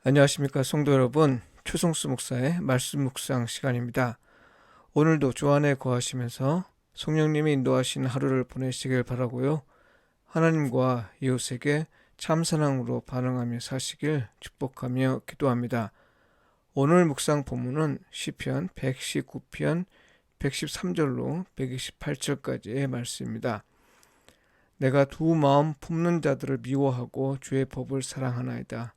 안녕하십니까 성도 여러분, 최성수 목사의 말씀 묵상 시간입니다. 오늘도 주 안에 거하시면서 성령님이 인도하신 하루를 보내시길 바라고요. 하나님과 이웃에게 참사랑으로 반응하며 사시길 축복하며 기도합니다. 오늘 묵상 본문은 시편 119편 113절로 128절까지의 말씀입니다. 내가 두 마음 품는 자들을 미워하고 주의 법을 사랑하나이다.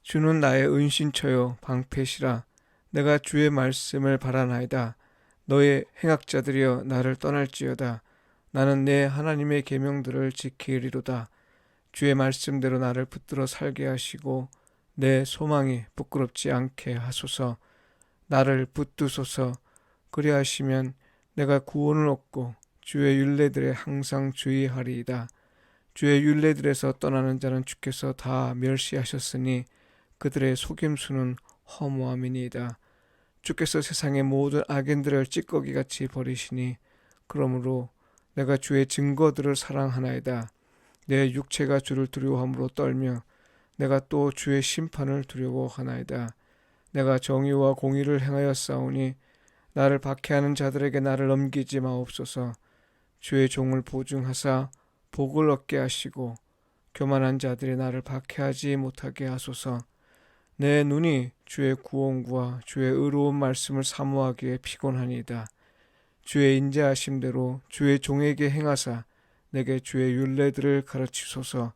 주는 나의 은신처요 방패시라. 내가 주의 말씀을 바라나이다. 너의 행악자들이여 나를 떠날지어다. 나는 내 하나님의 계명들을 지키리로다. 주의 말씀대로 나를 붙들어 살게 하시고 내 소망이 부끄럽지 않게 하소서. 나를 붙드소서. 그리하시면 내가 구원을 얻고 주의 율례들에 항상 주의하리이다. 주의 율례들에서 떠나는 자는 주께서 다 멸시하셨으니 그들의 속임수는 허무함이니이다. 주께서 세상의 모든 악인들을 찌꺼기같이 버리시니 그러므로 내가 주의 증거들을 사랑하나이다. 내 육체가 주를 두려워함으로 떨며 내가 또 주의 심판을 두려워하나이다. 내가 정의와 공의를 행하여 싸우니 나를 박해하는 자들에게 나를 넘기지 마옵소서. 주의 종을 보증하사 복을 얻게 하시고 교만한 자들이 나를 박해하지 못하게 하소서. 내 눈이 주의 구원과 주의 의로운 말씀을 사모하기에 피곤하니이다. 주의 인자하심대로 주의 종에게 행하사 내게 주의 율례들을 가르치소서.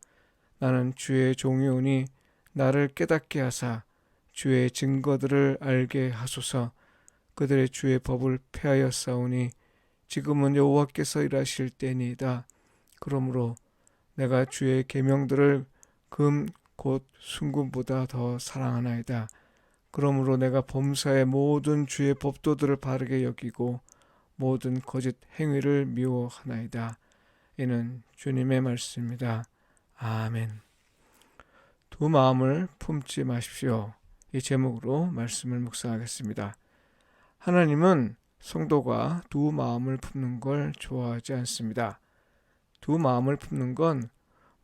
나는 주의 종이오니 나를 깨닫게 하사 주의 증거들을 알게 하소서. 그들의 주의 법을 폐하여 싸우니 지금은 여호와께서 일하실 때니이다. 그러므로 내가 주의 계명들을 금 곧 순금보다 더 사랑하나이다. 그러므로 내가 범사의 모든 주의 법도들을 바르게 여기고 모든 거짓 행위를 미워하나이다. 이는 주님의 말씀입니다. 아멘. 두 마음을 품지 마십시오. 이 제목으로 말씀을 묵상하겠습니다. 하나님은 성도가 두 마음을 품는 걸 좋아하지 않습니다. 두 마음을 품는 건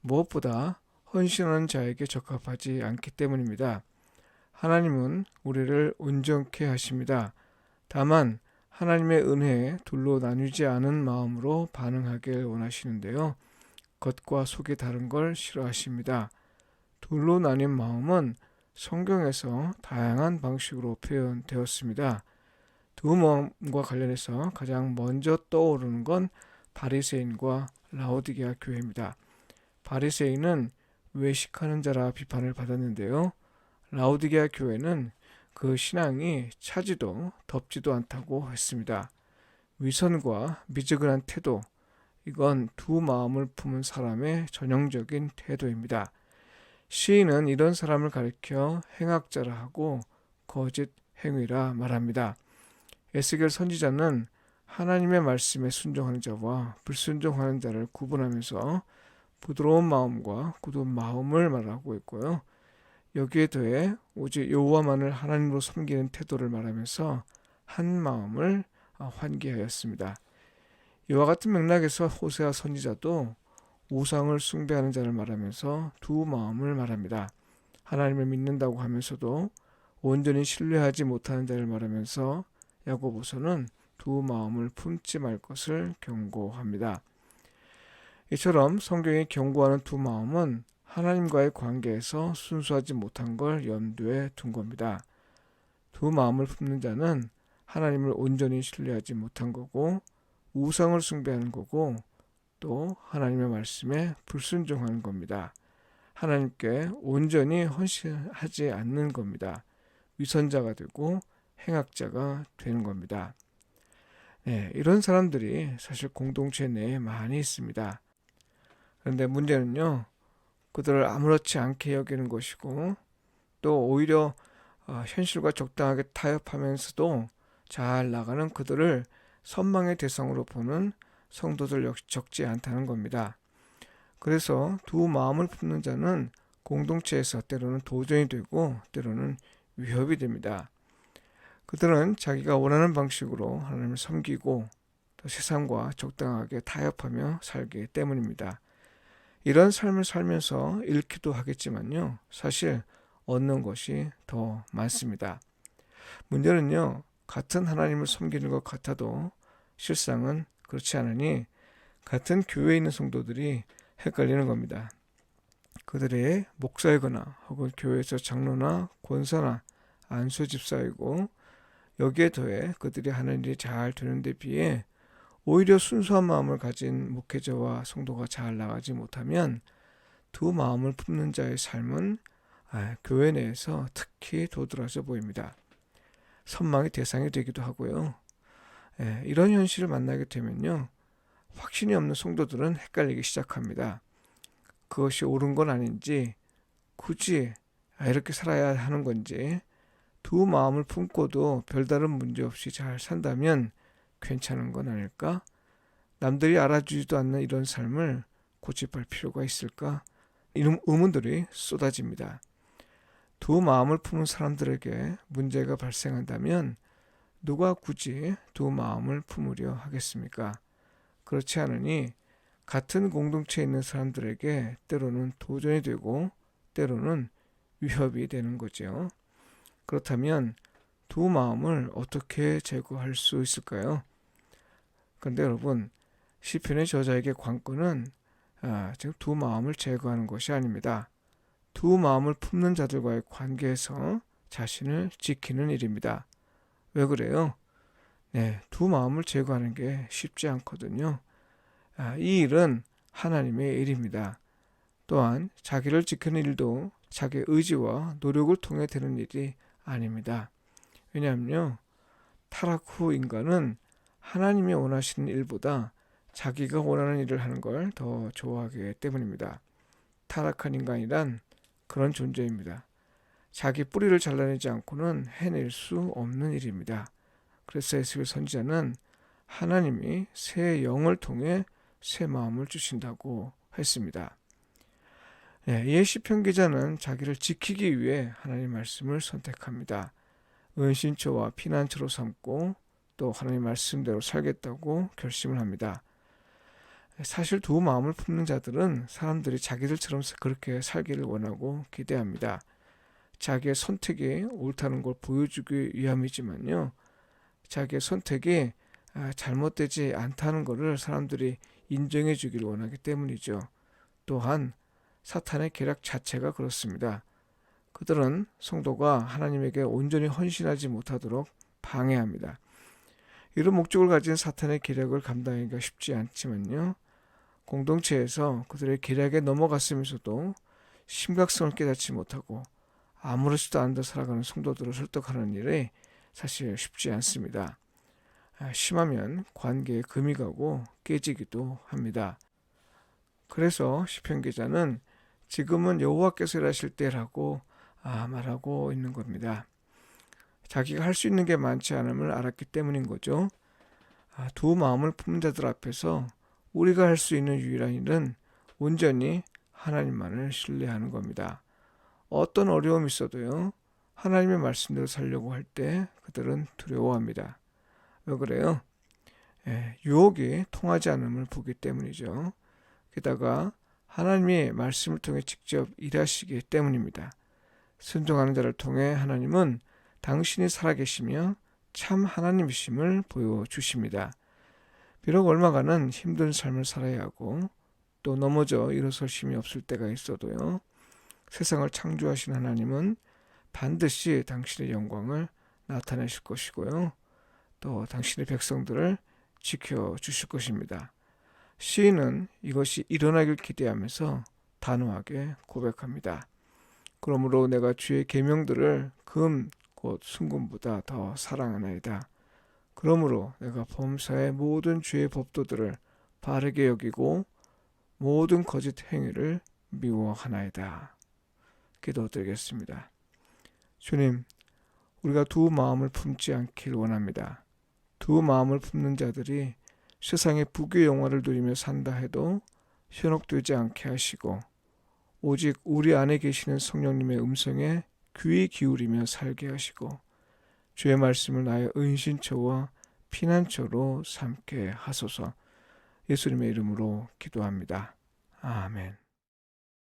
무엇보다 헌신하는 자에게 적합하지 않기 때문입니다. 하나님은 우리를 온전케 하십니다. 다만 하나님의 은혜에 둘로 나뉘지 않은 마음으로 반응하길 원하시는데요. 겉과 속이 다른 걸 싫어하십니다. 둘로 나뉜 마음은 성경에서 다양한 방식으로 표현되었습니다. 두 마음과 관련해서 가장 먼저 떠오르는 건 바리새인과 라오디게아 교회입니다. 바리새인은 외식하는 자라 비판을 받았는데요. 라오디게아 교회는 그 신앙이 차지도 덥지도 않다고 했습니다. 위선과 미지근한 태도, 이건 두 마음을 품은 사람의 전형적인 태도입니다. 시인은 이런 사람을 가리켜 행악자라 하고 거짓 행위라 말합니다. 에스겔 선지자는 하나님의 말씀에 순종하는 자와 불순종하는 자를 구분하면서 부드러운 마음과 굳은 마음을 말하고 있고요. 여기에 더해 오직 여호와만을 하나님으로 섬기는 태도를 말하면서 한 마음을 환기하였습니다. 이와 같은 맥락에서 호세아 선지자도 우상을 숭배하는 자를 말하면서 두 마음을 말합니다. 하나님을 믿는다고 하면서도 온전히 신뢰하지 못하는 자를 말하면서 야고보서는 두 마음을 품지 말 것을 경고합니다. 이처럼 성경이 경고하는 두 마음은 하나님과의 관계에서 순수하지 못한 걸 염두에 둔 겁니다. 두 마음을 품는 자는 하나님을 온전히 신뢰하지 못한 거고 우상을 숭배하는 거고 또 하나님의 말씀에 불순종하는 겁니다. 하나님께 온전히 헌신하지 않는 겁니다. 위선자가 되고 행악자가 되는 겁니다. 이런 사람들이 사실 공동체 내에 많이 있습니다. 그런데 문제는요, 그들을 아무렇지 않게 여기는 것이고 또 오히려 현실과 적당하게 타협하면서도 잘 나가는 그들을 선망의 대상으로 보는 성도들 역시 적지 않다는 겁니다. 그래서 두 마음을 품는 자는 공동체에서 때로는 도전이 되고 때로는 위협이 됩니다. 그들은 자기가 원하는 방식으로 하나님을 섬기고 또 세상과 적당하게 타협하며 살기 때문입니다. 이런 삶을 살면서 잃기도 하겠지만요. 사실 얻는 것이 더 많습니다. 문제는요, 같은 하나님을 섬기는 것 같아도 실상은 그렇지 않으니 같은 교회에 있는 성도들이 헷갈리는 겁니다. 그들의 목사이거나 혹은 교회에서 장로나 권사나 안수 집사이고, 여기에 더해 그들이 하는 일이 잘 되는 데 비해 오히려 순수한 마음을 가진 목회자와 성도가 잘 나가지 못하면 두 마음을 품는 자의 삶은 교회 내에서 특히 도드라져 보입니다. 선망의 대상이 되기도 하고요. 이런 현실을 만나게 되면요, 확신이 없는 성도들은 헷갈리기 시작합니다. 그것이 옳은 건 아닌지, 굳이 이렇게 살아야 하는 건지, 두 마음을 품고도 별다른 문제 없이 잘 산다면 괜찮은 건 아닐까? 남들이 알아주지도 않는 이런 삶을 고집할 필요가 있을까? 이런 의문들이 쏟아집니다. 두 마음을 품은 사람들에게 문제가 발생한다면 누가 굳이 두 마음을 품으려 하겠습니까? 그렇지 않으니 같은 공동체에 있는 사람들에게 때로는 도전이 되고 때로는 위협이 되는 거죠. 그렇다면 두 마음을 어떻게 제거할 수 있을까요? 그런데 여러분, 시편의 저자에게 관건은 지금 두 마음을 제거하는 것이 아닙니다. 두 마음을 품는 자들과의 관계에서 자신을 지키는 일입니다. 왜 그래요? 두 마음을 제거하는 게 쉽지 않거든요. 이 일은 하나님의 일입니다. 또한 자기를 지키는 일도 자기의 의지와 노력을 통해 되는 일이 아닙니다. 왜냐하면요, 타락 후 인간은 하나님이 원하시는 일보다 자기가 원하는 일을 하는 걸 더 좋아하기 때문입니다. 타락한 인간이란 그런 존재입니다. 자기 뿌리를 잘라내지 않고는 해낼 수 없는 일입니다. 그래서 에스겔 선지자는 하나님이 새 영을 통해 새 마음을 주신다고 했습니다. 이에 시편 기자는 자기를 지키기 위해 하나님 말씀을 선택합니다. 은신처와 피난처로 삼고 또 하나님 말씀대로 살겠다고 결심을 합니다. 사실 두 마음을 품는 자들은 사람들이 자기들처럼 그렇게 살기를 원하고 기대합니다. 자기의 선택이 옳다는 걸 보여주기 위함이지만요, 자기의 선택이 잘못되지 않다는 것을 사람들이 인정해 주기를 원하기 때문이죠. 또한 사탄의 계략 자체가 그렇습니다. 그들은 성도가 하나님에게 온전히 헌신하지 못하도록 방해합니다. 이런 목적을 가진 사탄의 계략을 감당하기가 쉽지 않지만요, 공동체에서 그들의 계략에 넘어갔으면서도 심각성을 깨닫지 못하고 아무렇지도 않은 듯 살아가는 성도들을 설득하는 일이 사실 쉽지 않습니다. 심하면 관계에 금이 가고 깨지기도 합니다. 그래서 시편 기자는 지금은 여호와께서 일하실 때라고 말하고 있는 겁니다. 자기가 할 수 있는 게 많지 않음을 알았기 때문인 거죠. 두 마음을 품는 자들 앞에서 우리가 할 수 있는 유일한 일은 온전히 하나님만을 신뢰하는 겁니다. 어떤 어려움이 있어도요, 하나님의 말씀대로 살려고 할 때 그들은 두려워합니다. 왜 그래요? 유혹이 통하지 않음을 보기 때문이죠. 게다가 하나님이 말씀을 통해 직접 일하시기 때문입니다. 순종하는 자를 통해 하나님은 당신이 살아계시며 참 하나님이심을 보여주십니다. 비록 얼마간은 힘든 삶을 살아야 하고 또 넘어져 일어설 힘이 없을 때가 있어도요, 세상을 창조하신 하나님은 반드시 당신의 영광을 나타내실 것이고요, 또 당신의 백성들을 지켜주실 것입니다. 시인은 이것이 일어나길 기대하면서 단호하게 고백합니다. 그러므로 내가 주의 계명들을 금 곧 순금보다 더 사랑하나이다. 그러므로 내가 범사의 모든 죄의 법도들을 바르게 여기고 모든 거짓 행위를 미워하나이다. 기도드리겠습니다. 주님, 우리가 두 마음을 품지 않길 원합니다. 두 마음을 품는 자들이 세상의 부귀 영화를 누리며 산다 해도 현혹되지 않게 하시고 오직 우리 안에 계시는 성령님의 음성에 귀 기울이며 살게 하시고 주의 말씀을 나의 은신처와 피난처로 삼게 하소서. 예수님의 이름으로 기도합니다. 아멘.